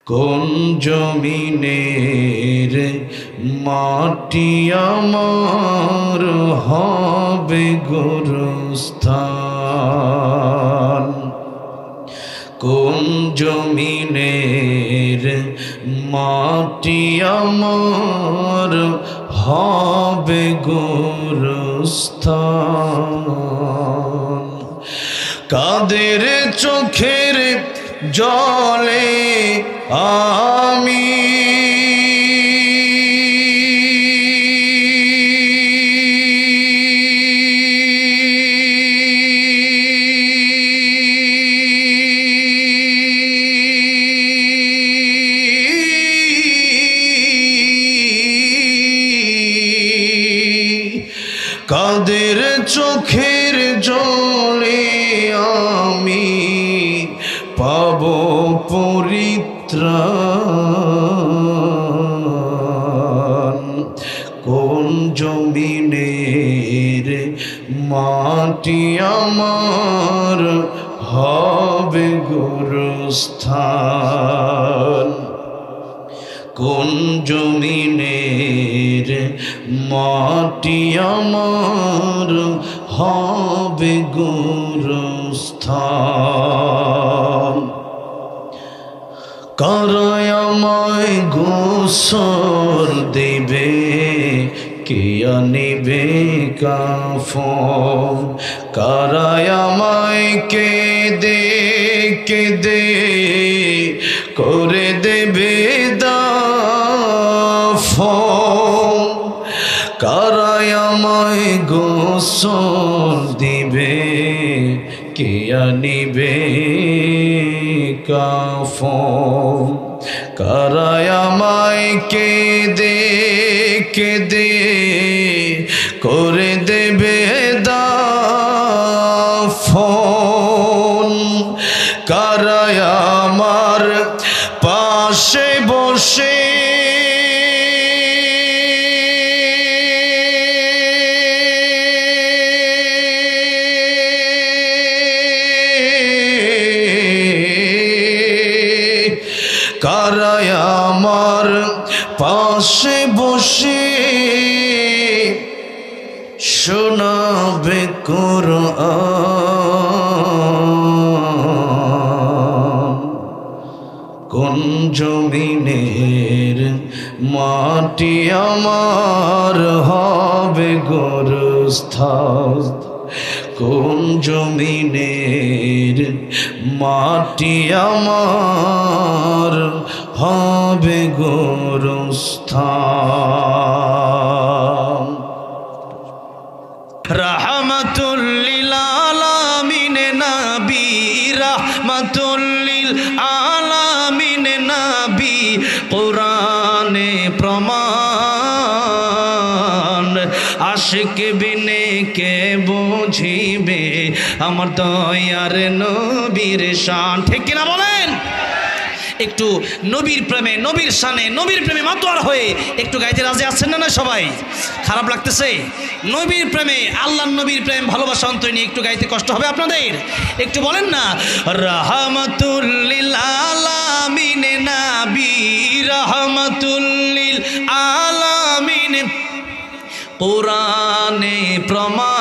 কোন জমিনের মাটি আমার হবে গোরস্থান, কোন জমিনের মাটি আমার হবে গোরস্থান। কাদের চোখের জলে আমি কাদের চোখের জলে আমি পাব পরিত্রাণ, কোন জমিনের মাটি আমার হবে গোরস্থান, কোন জমিনের মাটি আমার হবে গোরস্থান। কারায় আমায় গোসল দেবে, কে আনিবে কাফন, কারায় আমায় কেঁদে কেঁদে করে দেবে দাফন, কারায় আমায় গোসল দিবে, কে আনিবে কাফন, কারায় আমায় কেঁদে কেঁদে করে দেবে দাফন, কারায় আমার পাশে বসে কারায় আমার পাশে বসে শোনাবে কোরআন, কোন জমিনের মাটি আমার হবে গোরস্থান, কোন জমিনের মাটি আমার হবে গোরস্থান। রাহমাতুল লিল আলামিন নবী, রাহমাতুল লিল আলামিন নবী, কোরআনে প্রমাণ, আশিক বিনে কে বুঝিবে আমার দয়ার নবীর শান। ঠিক কিনা বলেন? একটু নবীর প্রেমে, নবীর শানে, নবীর প্রেমে মাতোয়ার হয়ে একটু গাইতে রাজি আছেন না? না সবাই? খারাপ লাগতেছে? নবীর প্রেমে, আল্লাহর নবীর প্রেম ভালোবাসা অন্তরে নিয়ে একটু গাইতে কষ্ট হবে আপনাদের? একটু বলেন না, রাহমাতুল লিল আলামিন নবী, রাহমাতুল লিল আলামিন, কোরআনে প্রমাণ,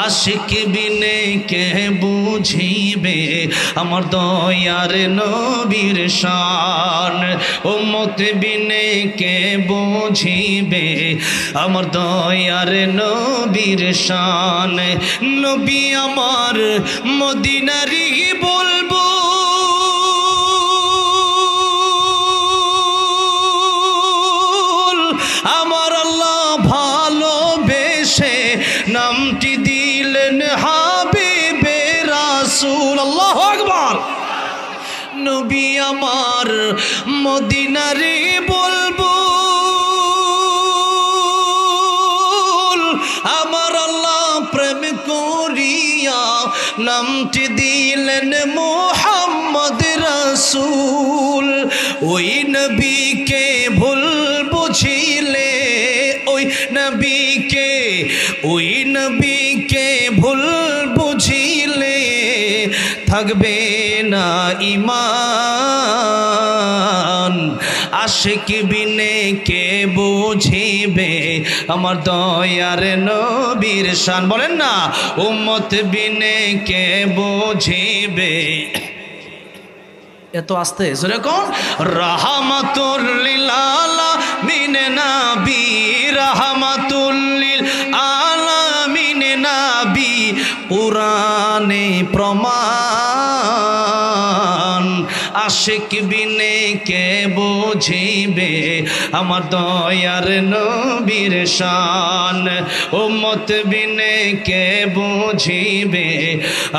আশিক বিনে কে বুঝিবে আমার দয়ার নবীর শান, উম্মত বিনে কে বুঝিবে আমার দয়ার নবীর শান। নবী আমার মদিনারি বলবো, আমার আল্লাহ ভালোবেসে নামটি দিলেন হাবিবে রাসূল। আল্লাহু আকবার। নবী আমার মদিনারে বলবো, আমার আল্লাহ প্রেম করিয়া নামটি দিলেন মুহাম্মদ রাসূল। ওই নবীকে ভুল বুঝিলে, ওই নবীকে ভুল বুঝিলে থাকবে না ঈমান। আশিক বিনে কে বুঝিবে আমার দয়ার নবীর শান, বলেন না উম্মত বিনে কে বুঝিবে। এত আস্তে জোরে কোন রাহমাতুল লিল আলামিন নবী, রাহমাতুল লিল আলামিন নবী কুরআনে প্রমাণ। আশিক বিনে কে বুঝিবে আমার দয়ার নবীর শান, উম্মত বিনে কে বুঝিবে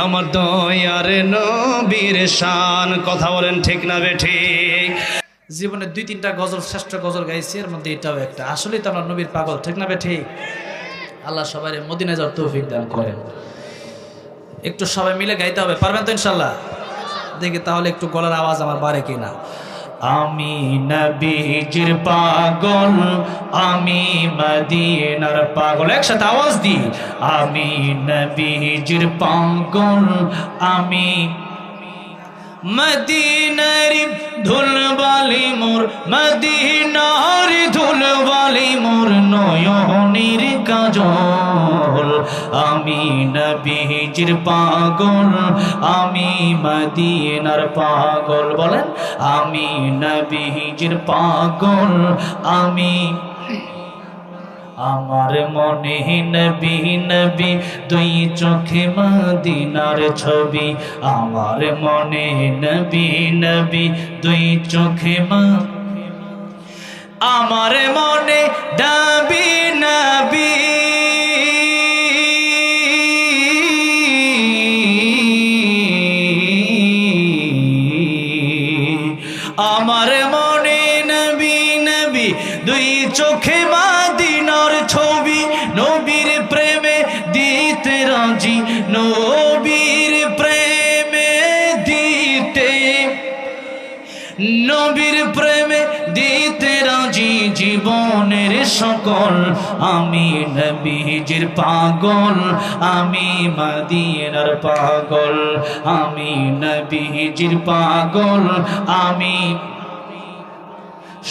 আমার দয়ার নবীর শান। কথা বলেন ঠিক না বেঠিক? জীবনে 2-3টা গজল, শ্রেষ্ঠ গজল গাইছি, এর মধ্যে এটাও একটা। আসলেই তো আমরা নবীর পাগল, ঠিক না বেঠিক? আল্লাহ সবাই মদিনায় যাওয়ার তৌফিক দান করেন। একটু সবাই মিলে গাইতে হবে, পারবেন তো ইনশাল্লাহ? দেখি তাহলে একটু গলার আওয়াজ আমার বাড়ে কিনা। আমি নবীজির পাগল, আমি মদিনার পাগল, একসাথে আওয়াজ দি। আমি নবীজির পাগল, আমি মদিনার ধুলবালি মোর, মদিনার ধুলবালি মোর নয়নের কাজল। আমি নবীজির পাগল, আমি মদিনার পাগল, বলেন আমি নবীজির পাগল, আমি আমার মনে নবী নবী দুই চোখে মদিনার ছবি। আমার মনে নবী নবী দুই চোখে আমার মনে নবী নবী আমার মনে নবী নবী দুই চোখে মদিনার ছবি। নবীর প্রেমে দিতে রাজি, নবীর প্রেমে দিতে, নবীর প্রেমে দিতে রাজি জীবনের সকল। আমি নবীজির পাগল, আমি মদিনার পাগল, আমি নবীজির পাগল, আমি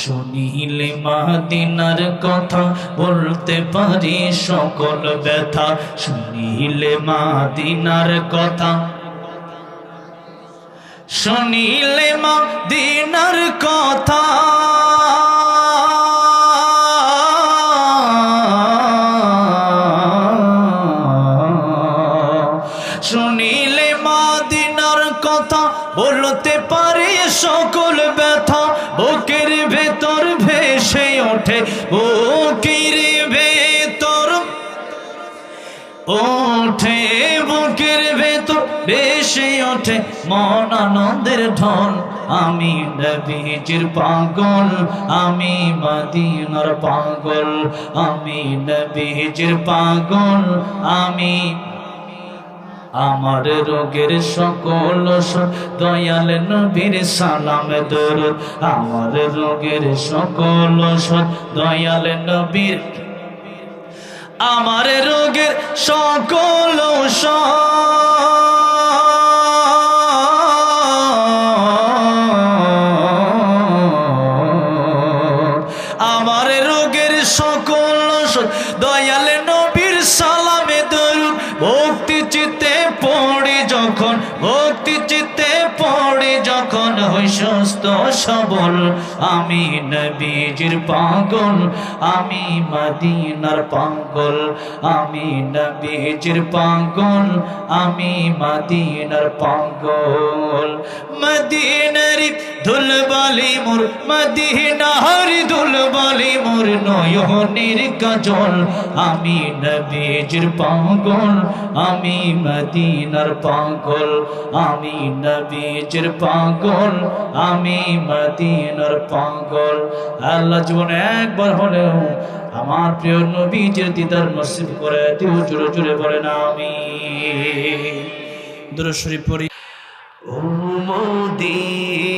শুনিলে মদিনার কথা বলতে পারি সকল ব্যথা। শুনিলে মদিনার কথা, শুনিলে মদিনার কথা, শুনিলে মদিনার কথা বলতে পারি সকল ব্যথা। বুকের ভেতর ভেসে ওঠে, বুকের ভেতর ওঠে, বুকের ভেতর ভেসে ওঠে মন আনন্দের ঢল। আমি নবীজির পাগল, আমি মদিনার পাগল, আমি নবীজির পাগল, আমি আমার রোগের সকল ওষুধ দয়াল নবীর সালাম দরুদ। আমার রোগের সকল ওষুধ দয়াল নবীর, আমার রোগের সকল আমার রোগের সকল ওষুধ দয়াল নবীর সালামে দরুদ। ভক্তি চিত্তে পড়ে যখন, ভক্তি চিত্তে পড়ে যখন হই সুস্থ সবল। আমি নবীজির পাগল, আমি মদিনার পাগল, আমি নবীজির পাগল, আমি মদিনার পাগল। মদিনার ধুলবালি মোর, মদিনার ধুলবালি মোর নয়নের কাজল। আমি নবীজির পাগল, আমি মদিনার পাগল, আমি নবীজির পাগল, আমি মদিনার পাগল। আল্লাহ জীবনে একবার হলেও আমার প্রিয় নবীজির দিদার নসিব করে দিও। জোরে জোরে বলেন আমিন। দুরূদ শরীফ পড়ি। ও মদিনার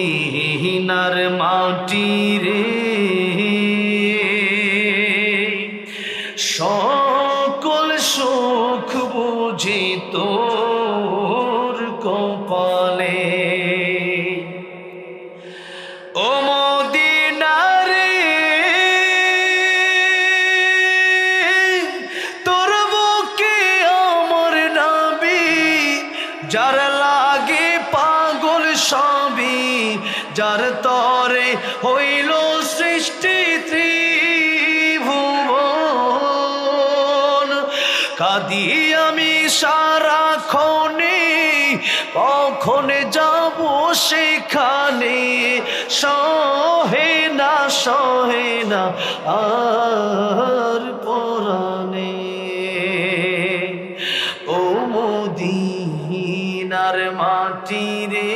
মাটি রে, সকল সুখ বুঝি তোর কপালে। সবই যার তরে হইল সৃষ্টি ত্রিভুবন। কাঁদি আমি সারাক্ষণে, কখন যাব সেখানে, সহে না আর পরাণে। ও মদিনার মাটি রে,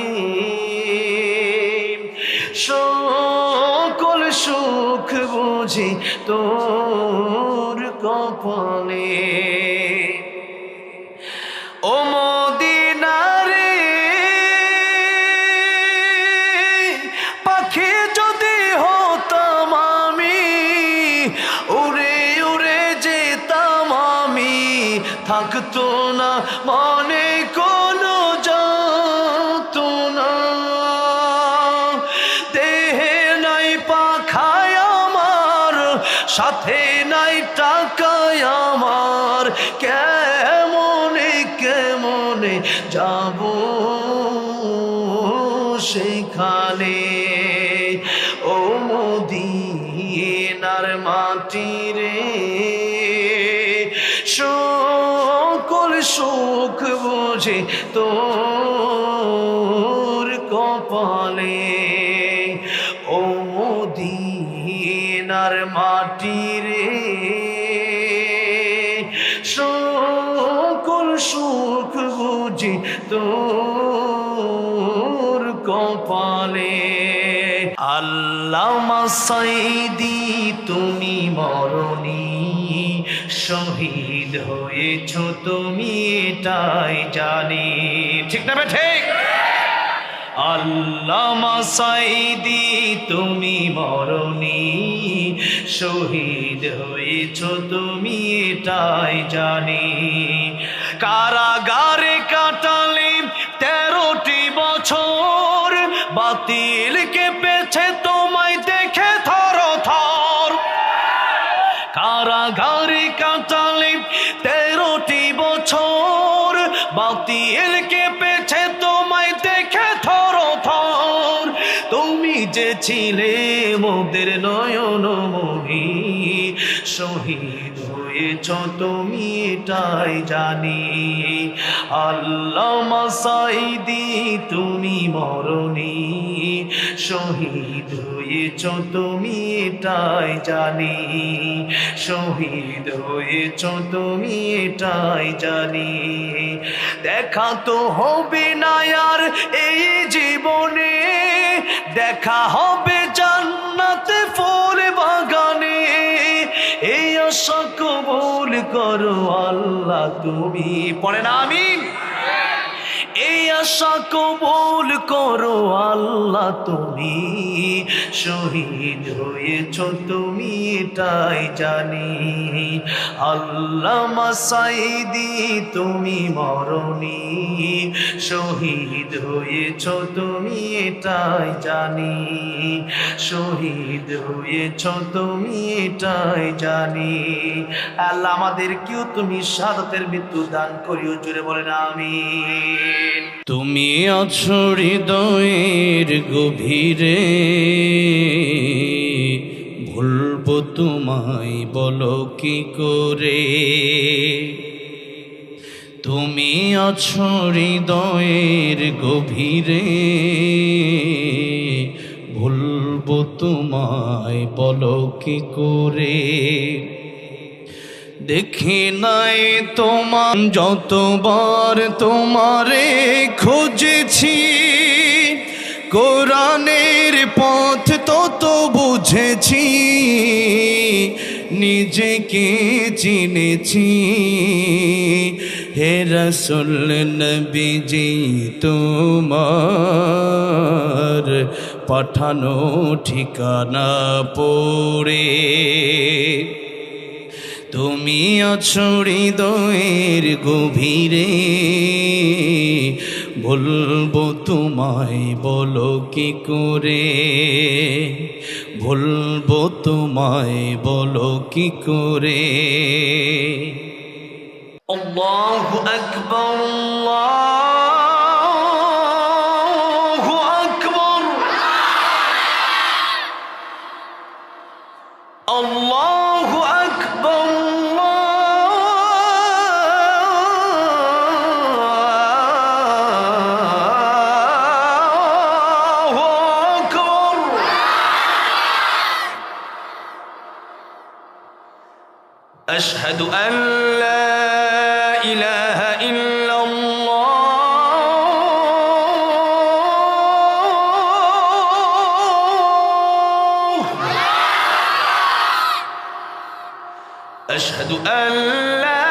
সকল সুখ বুঝি তোর কপালে। ও মদিনা রে, পাখি যদি হতাম আমি, উড়ে উড়ে যেতাম আমি, থাকতো না মনে কোনো যাতনা। দেহে নাই পাখায় আমার, সাথে নাই টাকায় আমার, কেমনে কেমনে যাব সেখানে। ও মদিনার মাটি রে, সকল সুখ বুঝে তোর কপালে। ও মদিনার মাটি রে, সকল সুখ বুঝি তোর কপালে। আল্লামা সাইদি তুমি মরণি, শহীদ হয়েছ তুমি এটাই জানি। ঠিক না ঠিক? আল্লামা সাইদি তুমি মরণি, শহীদ হয়েছ তুমি এটাই জানি। কারাগারে কাটালে 13টি বছর, বাতিল কেঁপেছে তোমায় দেখে থর থর। কারাগারে কাটালে 13টি বছর, বাতিল কেঁপেছে তোমায় দেখে থর থর। তুমি যে ছিলে মোদের নয়নমণি, শহীদ হয়েছ তুমি এটাই জানি। আল্লামা সাইদি তুমি মরণি, শহীদ হয়েছ তুমি এটাই জানি। শহীদ হয়েছ তুমি এটাই জানি। দেখা তো হবে না আর এই জীবনে, দেখা হবে জান্নাতে ফুল বাগানে। এই আশা কবুল করো আল্লাহ তুমি, পড়েন আমিন। এই আশা কবুল করো আল্লাহ তুমি, শহীদ হয়েছ তুমি এটাই জানি। আল্লামা সাইদি তুমি মরণি, শহীদ হয়েছ তুমি এটাই জানি। শহীদ হয়েছ তুমি এটাই জানি। আল্লাহ আমাদেরকেও তুমি শাহাদাতের মৃত্যু দান করিও, জুড়ে বলেন আমিন। তুমি আছো হৃদয়ের গভীরে, ভুলবো তোমায় বলো কি করে। তুমি আছো হৃদয়ের গভীরে, ভুলবো তোমায় বলো কি করে। দেখি নাই তোমার যতবার তোমারে খুঁজেছি, কোরআনের পথ তত বুঝেছি, নিজেকে চিনেছি। হে রাসূল নবীজি তোমার পাঠানো ঠিকানা পড়ে, তুমি আছো হৃদয়ের গভীরে, বলবো তোমায় বলো কি করে, বলবো তোমায় বলো কি করে। আল্লাহু আকবার, আল্লাহু أشهد أن لا إله إلا الله أشهد أن لا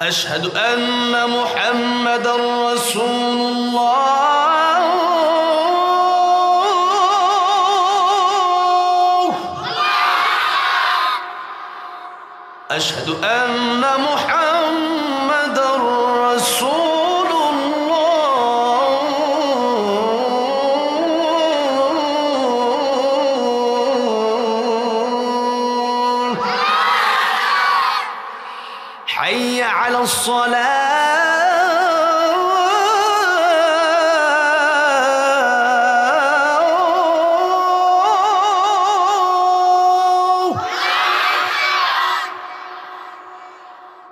أشهد أن محمدًا رسول الله أشهد أن محمدًا رسول الله حي على الصلاة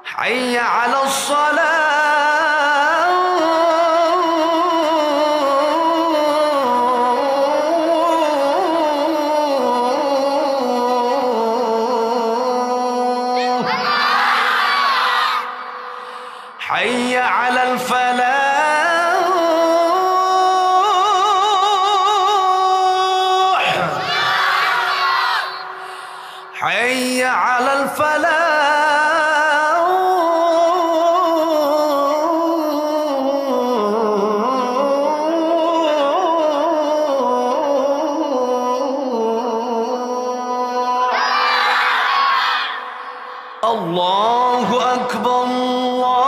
حي على الصلاة حي على الفلاح حي على الفلاح الله أكبر الله